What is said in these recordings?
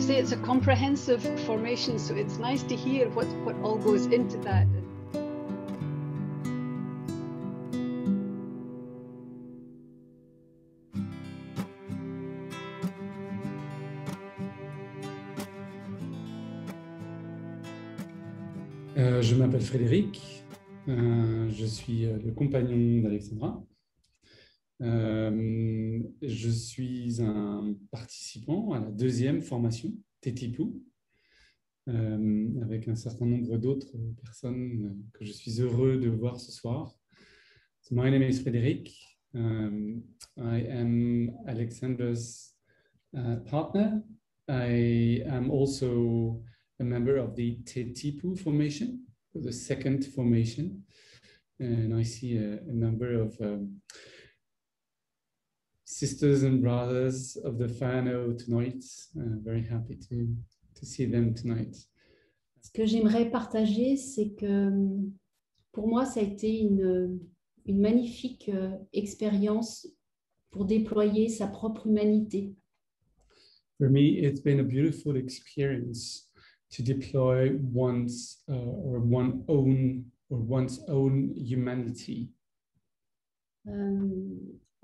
you say, it's a comprehensive formation, so it's nice to hear what all goes into that. Je m'appelle Frédéric, je suis le compagnon d'Alexandra. Je suis un participant à la deuxième formation, TETIPU, avec un certain nombre d'autres personnes que je suis heureux de voir ce soir. So my name is Frédéric. I am Alexandra's partner. I am also a member of the TETIPU formation, the second formation, and I see a number of sisters and brothers of the Whanau tonight. Very happy to see them tonight. Ce que j'aimerais partager, c'est que pour moi, ça a été une magnifique expérience pour déployer sa propre humanité. For me, it's been a beautiful experience to deploy one's own humanity.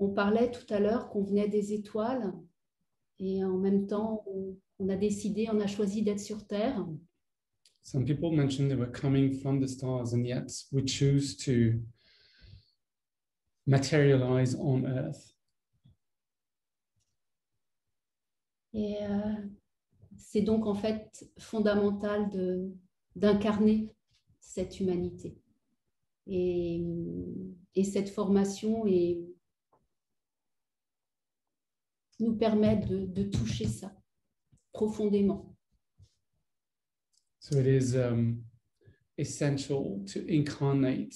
On parlait tout à l'heure qu'on venait des étoiles et en même temps, on a décidé, on a choisi d'être sur Terre. Some people mentioned they were coming from the stars, and yet we choose to materialize on Earth. Et c'est donc en fait fondamental d'incarner cette humanité. Et cette formation nous permet de toucher ça profondément. So it is essential to incarnate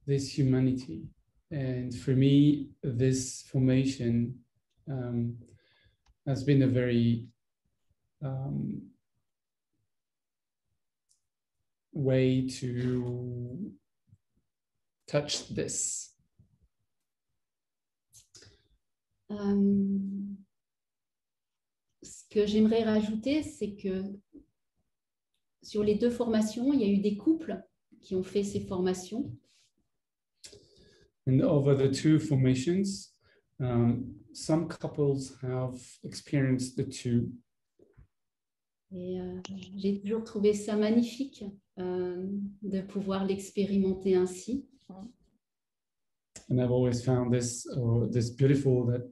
this humanity. And for me, this formation has been a very way to touch this. Ce que j'aimerais rajouter, c'est que sur les deux formations, il y a eu des couples qui ont fait ces formations. And over the two formations, some couples have experienced the two. Et j'ai toujours trouvé ça magnifique de pouvoir l'expérimenter ainsi. And I've always found this beautiful that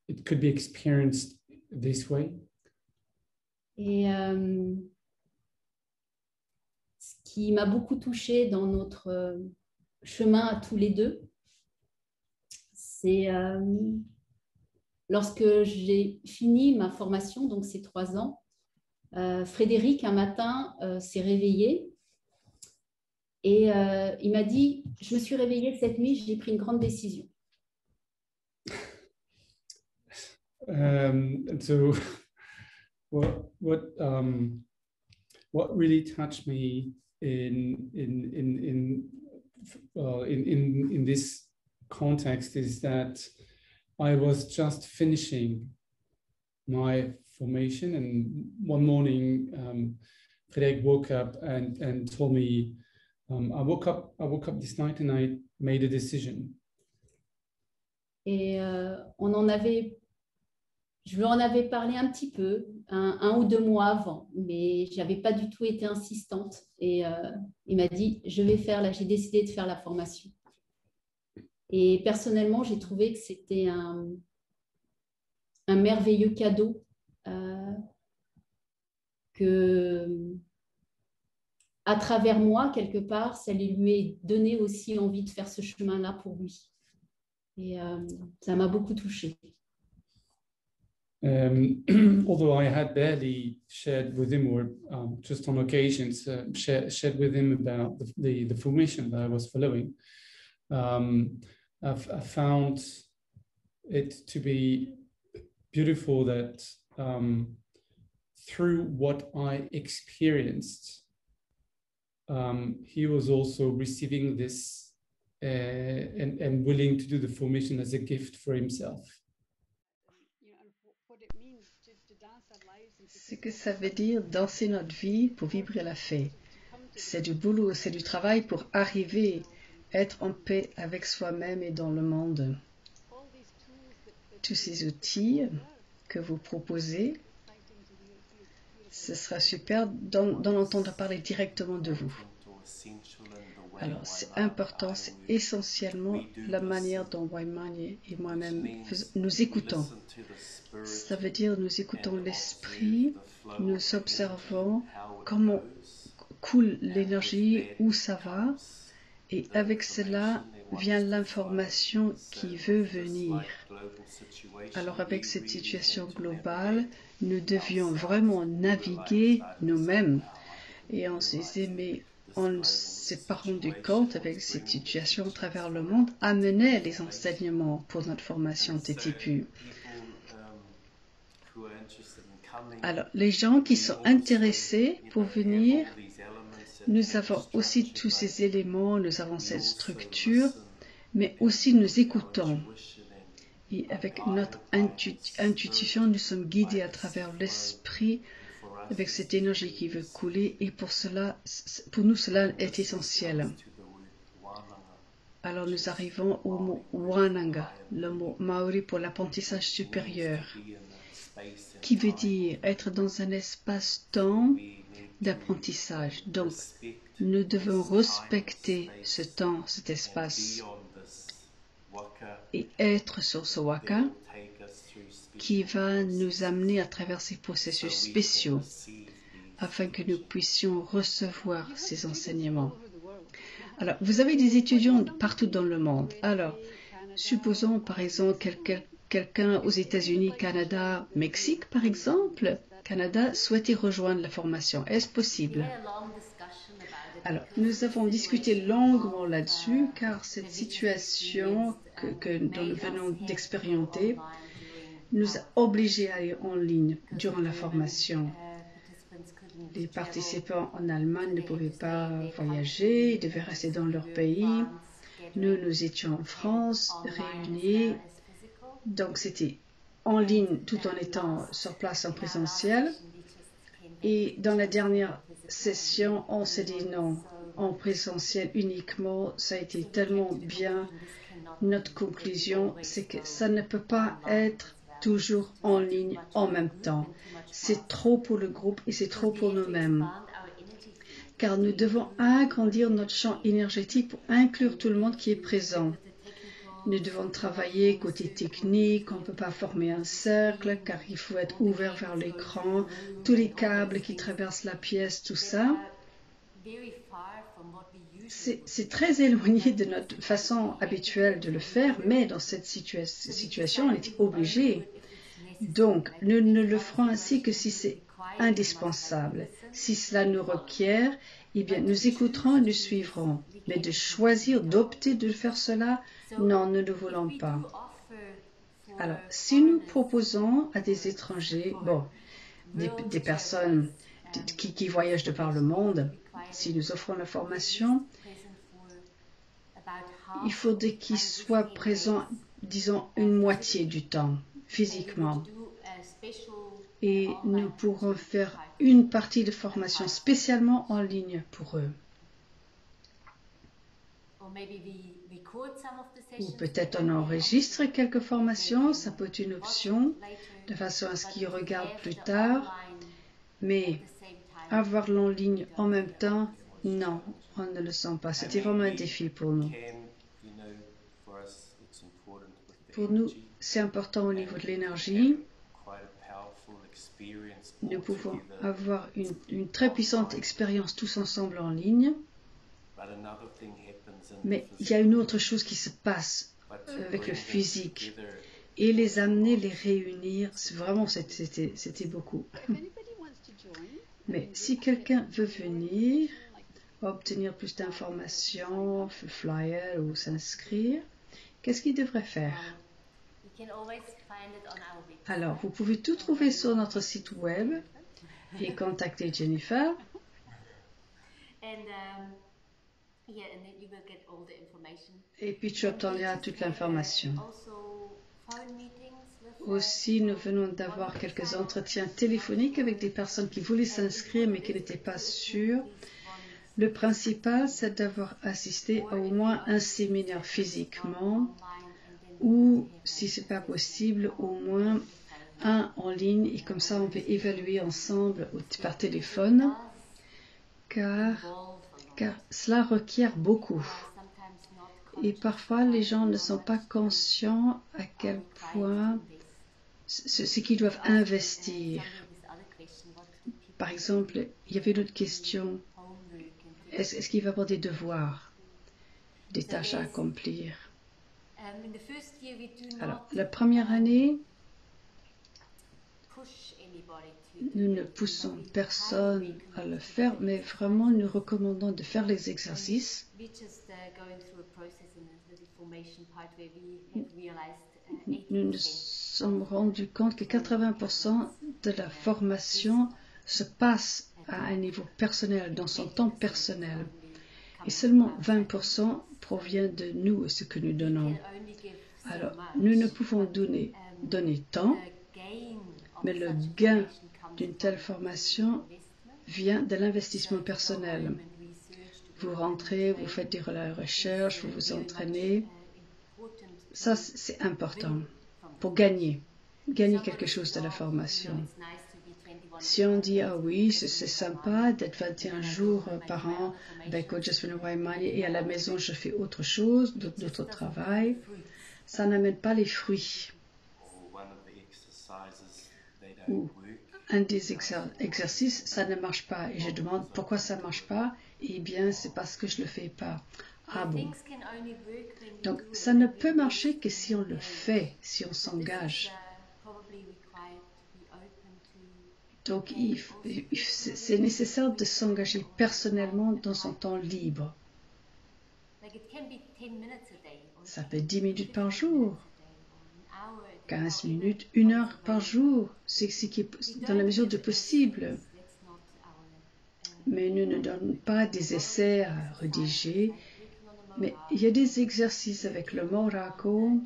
it could be experienced this way. Et ce qui m'a beaucoup touchée dans notre chemin à tous les deux, c'est lorsque j'ai fini ma formation, donc ces 3 ans, Frédéric, un matin, s'est réveillé et il m'a dit « Je me suis réveillée cette nuit, j'ai pris une grande décision. » So what really touched me in this context is that I was just finishing my formation, and one morning Frédéric woke up and told me, I woke up this night and I made a decision. Et je lui en avais parlé un petit peu, un ou 2 mois avant, mais je n'avais pas du tout été insistante. Et il m'a dit, j'ai décidé de faire la formation. Et personnellement, j'ai trouvé que c'était un merveilleux cadeau que, à travers moi, quelque part, ça lui ait donné aussi envie de faire ce chemin-là pour lui. Et ça m'a beaucoup touchée. Although I had barely shared with him, or just on occasions, shared with him about the formation that I was following, I found it to be beautiful that through what I experienced, he was also receiving this and willing to do the formation as a gift for himself. What it means to dance our lives Ce que ça veut dire danser notre vie pour vibrer la fée. C'est du boulot, c'est du travail pour arriver à être en paix avec soi-même et dans le monde. Tous ces outils que vous proposez, ce sera super d'en entendre parler directement de vous. Alors, c'est important, c'est essentiellement la manière dont Waimani et moi-même nous écoutons. Ça veut dire nous écoutons l'esprit, nous observons comment coule l'énergie, où ça va, et avec cela vient l'information qui veut venir. Alors avec cette situation globale, nous devions vraiment naviguer nous-mêmes. Et on s'est aimé, on ne s'est pas rendu compte avec cette situation à travers le monde, amener les enseignements pour notre formation TTPU. Alors, les gens qui sont intéressés pour venir, nous avons aussi tous ces éléments, nous avons cette structure, mais aussi nous écoutons. Et avec notre intuition, nous sommes guidés à travers l'esprit, avec cette énergie qui veut couler, et pour nous, cela est essentiel. Alors nous arrivons au mot Wananga, le mot maori pour l'apprentissage supérieur, qui veut dire être dans un espace-temps d'apprentissage. Donc, nous devons respecter ce temps, cet espace, et être sur ce waka qui va nous amener à travers ces processus spéciaux afin que nous puissions recevoir ces enseignements. Alors, vous avez des étudiants partout dans le monde. Alors, supposons par exemple quelqu'un aux États-Unis, Canada, Mexique par exemple. Canada souhaitait rejoindre la formation. Est-ce possible? Alors, nous avons discuté longuement là-dessus car cette situation dont nous venons d'expérimenter nous a obligés à aller en ligne durant la formation. Les participants en Allemagne ne pouvaient pas voyager, ils devaient rester dans leur pays. Nous étions en France, réunis. Donc, c'était en ligne tout en étant sur place en présentiel. Et dans la dernière session, on s'est dit non, en présentiel uniquement, ça a été tellement bien. Notre conclusion, c'est que ça ne peut pas être toujours en ligne en même temps. C'est trop pour le groupe et c'est trop pour nous-mêmes. Car nous devons agrandir notre champ énergétique pour inclure tout le monde qui est présent. Nous devons travailler côté technique, on ne peut pas former un cercle car il faut être ouvert vers l'écran, tous les câbles qui traversent la pièce, tout ça. C'est très éloigné de notre façon habituelle de le faire, mais dans cette situation, on est obligé. Donc, nous ne le ferons ainsi que si c'est indispensable. Si cela nous requiert, eh bien, nous écouterons et nous suivrons. Mais de choisir, d'opter de faire cela, non, nous ne voulons pas. Alors, si nous proposons à des étrangers, des personnes qui voyagent de par le monde, si nous offrons la formation, il faudrait qu'ils soient présents, disons, une moitié du temps, physiquement. Et nous pourrons faire une partie de formation spécialement en ligne pour eux. Ou peut-être on enregistre quelques formations, ça peut être une option, de façon à ce qu'ils regardent plus tard. Mais avoir l'en ligne en même temps, non, on ne le sent pas. C'était vraiment un défi pour nous. Pour nous, c'est important au niveau de l'énergie. Nous pouvons avoir une très puissante expérience tous ensemble en ligne. Mais il y a une autre chose qui se passe avec le physique. Et les amener, les réunir, c'était beaucoup. Mais si quelqu'un veut venir, obtenir plus d'informations, flyer ou s'inscrire, qu'est-ce qu'il devrait faire? Alors, vous pouvez tout trouver sur notre site web et contacter Jennifer. Et puis tu obtiendras toute l'information. Aussi, nous venons d'avoir quelques entretiens téléphoniques avec des personnes qui voulaient s'inscrire mais qui n'étaient pas sûres. Le principal, c'est d'avoir assisté à au moins un séminaire physiquement ou, si ce n'est pas possible, au moins un en ligne. Et comme ça, on peut évaluer ensemble par téléphone, car cela requiert beaucoup. Et parfois, les gens ne sont pas conscients à quel point ce qu'ils doivent investir. Par exemple, il y avait une autre question. Est-ce qu'il va y avoir des devoirs, des tâches à accomplir? Alors, la première année, nous ne poussons personne à le faire, mais vraiment nous recommandons de faire les exercices. Nous nous sommes rendus compte que 80% de la formation se passe à un niveau personnel, dans son temps personnel. Et seulement 20% provient de nous et ce que nous donnons. Alors, nous ne pouvons donner tant, mais le gain d'une telle formation vient de l'investissement personnel. Vous rentrez, vous faites des recherches, vous vous entraînez. Ça, c'est important pour gagner quelque chose de la formation. Si on dit, ah oui, c'est sympa d'être 21 jours par an avec Just Waimani et à la maison je fais autre chose, d'autres travail, ça n'amène pas les fruits. Ou un des exercices, ça ne marche pas. Et je demande pourquoi ça ne marche pas. Eh bien, c'est parce que je ne le fais pas. Ah bon. Donc, ça ne peut marcher que si on le fait, si on s'engage. Donc, c'est nécessaire de s'engager personnellement dans son temps libre. Ça peut être 10 minutes par jour, 15 minutes, 1 heure par jour. C'est ce qui est dans la mesure du possible. Mais nous ne donnons pas des essais à rédiger. Mais il y a des exercices avec le Morako,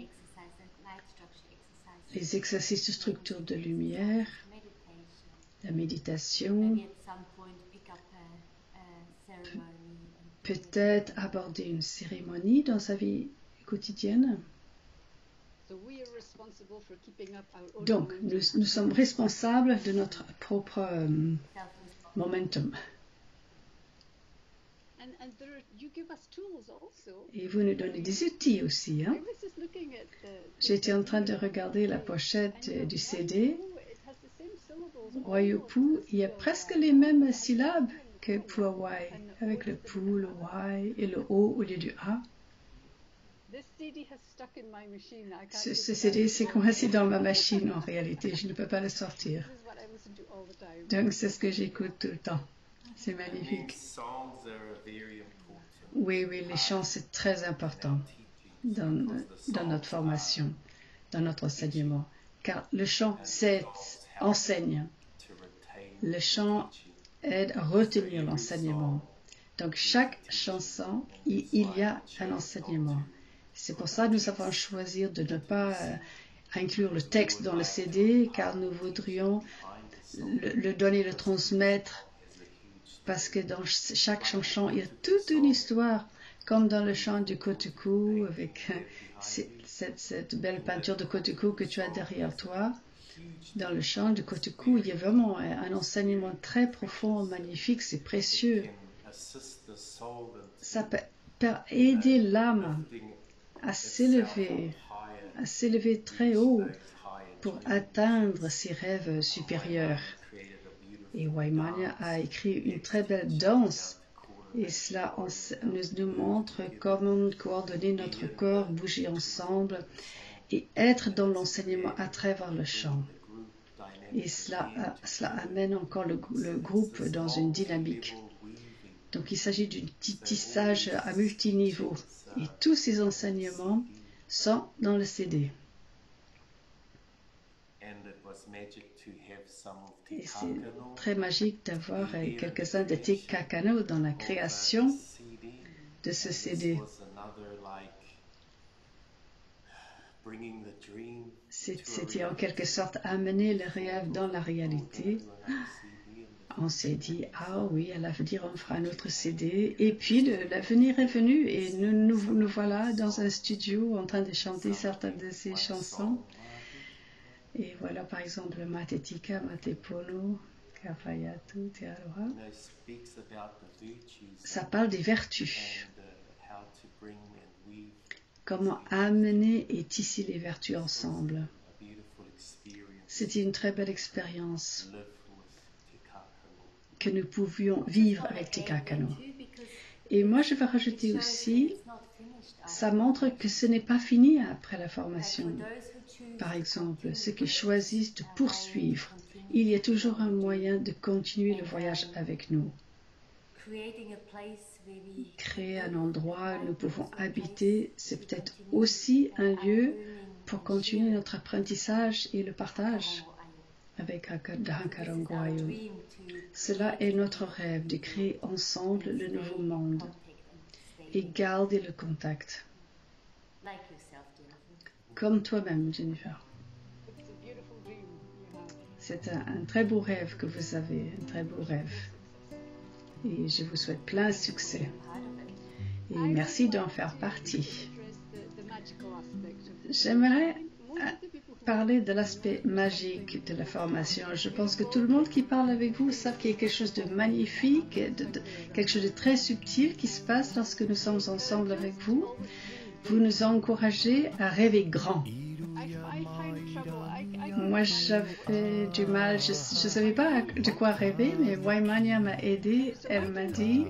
les exercices de structure de lumière, la méditation, peut-être aborder une cérémonie dans sa vie quotidienne. Donc, nous sommes responsables de notre propre momentum. Et vous nous donnez des outils aussi. Hein? J'étais en train de regarder la pochette du CD. Waiupu, il y a presque les mêmes syllabes que Puawai, avec le Pu, le Wai et le O au lieu du A. Ce CD s'est coincé dans ma machine en réalité, je ne peux pas le sortir. Donc c'est ce que j'écoute tout le temps. C'est magnifique. Oui, les chants c'est très important dans notre formation, dans notre enseignement. Car le chant enseigne. Le chant aide à retenir l'enseignement. Donc chaque chanson, il y a un enseignement. C'est pour ça que nous avons choisi de ne pas inclure le texte dans le CD, car nous voudrions le donner, le transmettre, parce que dans chaque chanson, il y a toute une histoire, comme dans le chant du Kotuku, avec cette belle peinture de Kotuku que tu as derrière toi. Dans le chant du Kotuku, il y a vraiment un enseignement très profond, magnifique, c'est précieux. Ça peut aider l'âme à s'élever très haut pour atteindre ses rêves supérieurs. Et Waimani a écrit une très belle danse et cela nous montre comment coordonner notre corps, bouger ensemble et être dans l'enseignement à travers le chant. Et cela amène encore le groupe dans une dynamique. Donc il s'agit d'un tissage à multiniveau. Et tous ces enseignements sont dans le CD. Et c'est très magique d'avoir quelques-uns de Te Kakano dans la création de ce CD. C'était en quelque sorte amener le rêve dans la réalité. On s'est dit, ah oui, à l'avenir, on fera un autre CD. Et puis, l'avenir est venu et nous voilà dans un studio en train de chanter certaines de ces chansons. Et voilà, par exemple, Matetika, Matepono, Kafayatu, Te Aroha. Ça parle des vertus. Comment amener et tisser les vertus ensemble. C'était une très belle expérience que nous pouvions vivre avec Te Kakano. Et moi, je vais rajouter aussi, ça montre que ce n'est pas fini après la formation. Par exemple, ceux qui choisissent de poursuivre, il y a toujours un moyen de continuer le voyage avec nous. Créer un endroit où nous pouvons habiter, c'est peut-être aussi un lieu pour continuer notre apprentissage et le partage avec Dahankarangwayo. Cela est notre rêve de créer ensemble le nouveau monde et garder le contact. Comme toi-même, Jennifer. C'est un très beau rêve que vous avez, un très beau rêve. Et je vous souhaite plein de succès. Et merci d'en faire partie. J'aimerais parler de l'aspect magique de la formation. Je pense que tout le monde qui parle avec vous savent qu'il y a quelque chose de magnifique, quelque chose de très subtil qui se passe lorsque nous sommes ensemble avec vous. Vous nous encouragez à rêver grand. Moi, j'avais du mal, je ne savais pas de quoi rêver, mais Waimania m'a aidée. Elle m'a dit,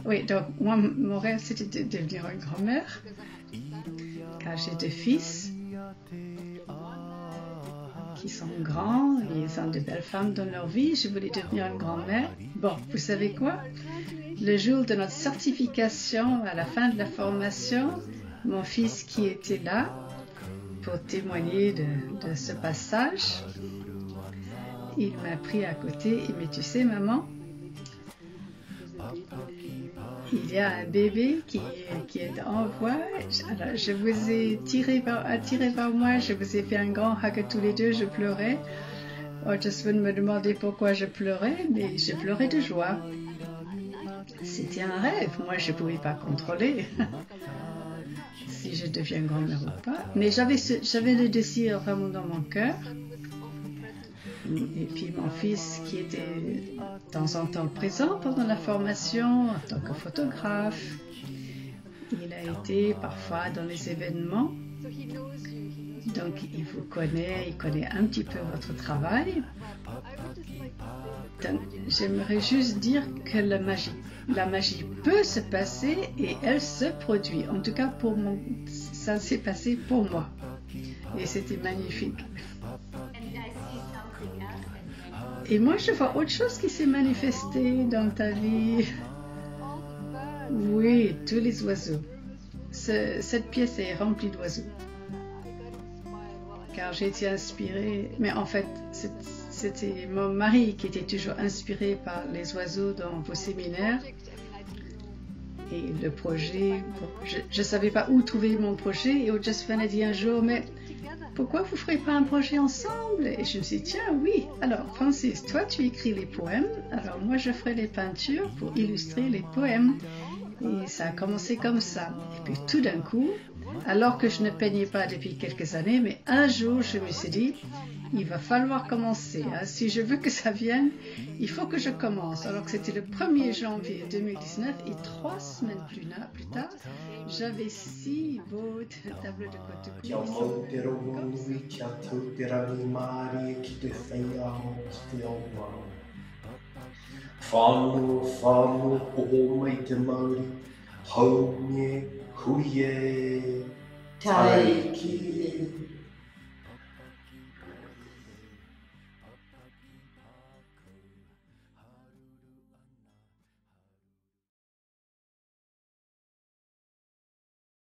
oui, donc moi, mon rêve, c'était de devenir une grand-mère, car j'ai 2 fils qui sont grands, ils ont de belles femmes dans leur vie. Je voulais devenir une grand-mère. Bon, vous savez quoi? Le jour de notre certification, à la fin de la formation, mon fils qui était là pour témoigner de ce passage, il m'a pris à côté et mais tu sais maman, il y a un bébé qui est en voie. Alors, je vous ai attiré vers moi, je vous ai fait un grand hug tous les deux, je pleurais. Jasmine me demandait pourquoi je pleurais, mais je pleurais de joie. C'était un rêve, moi je ne pouvais pas contrôler si je deviens grand-mère ou pas. Mais j'avais le désir vraiment dans mon cœur. Et puis mon fils qui était de temps en temps présent pendant la formation en tant que photographe. Il a été parfois dans les événements. Donc il vous connaît, il connaît un petit peu votre travail. Donc j'aimerais juste dire que la magie peut se passer et elle se produit. En tout cas, ça s'est passé pour moi. Et c'était magnifique. Et moi, je vois autre chose qui s'est manifesté dans ta vie. Oui, tous les oiseaux. Cette pièce est remplie d'oiseaux. Car j'ai été inspirée, mais en fait, c'était mon mari qui était toujours inspiré par les oiseaux dans vos séminaires. Et le projet, je ne savais pas où trouver mon projet. Et Jasmine a dit un jour, mais pourquoi vous ne ferez pas un projet ensemble? Et je me suis dit, tiens, oui. Alors, Francis, toi, tu écris les poèmes. Alors, moi, je ferai les peintures pour illustrer les poèmes. Et ça a commencé comme ça. Et puis, tout d'un coup, alors que je ne peignais pas depuis quelques années, mais un jour, je me suis dit, il va falloir commencer. Hein. Si je veux que ça vienne, il faut que je commence. Alors que c'était le 1er janvier 2019 et 3 semaines plus tard, j'avais 6 beaux tableaux de Kotuku. Whānau poho mai te Māori, haunge, huie, taiki.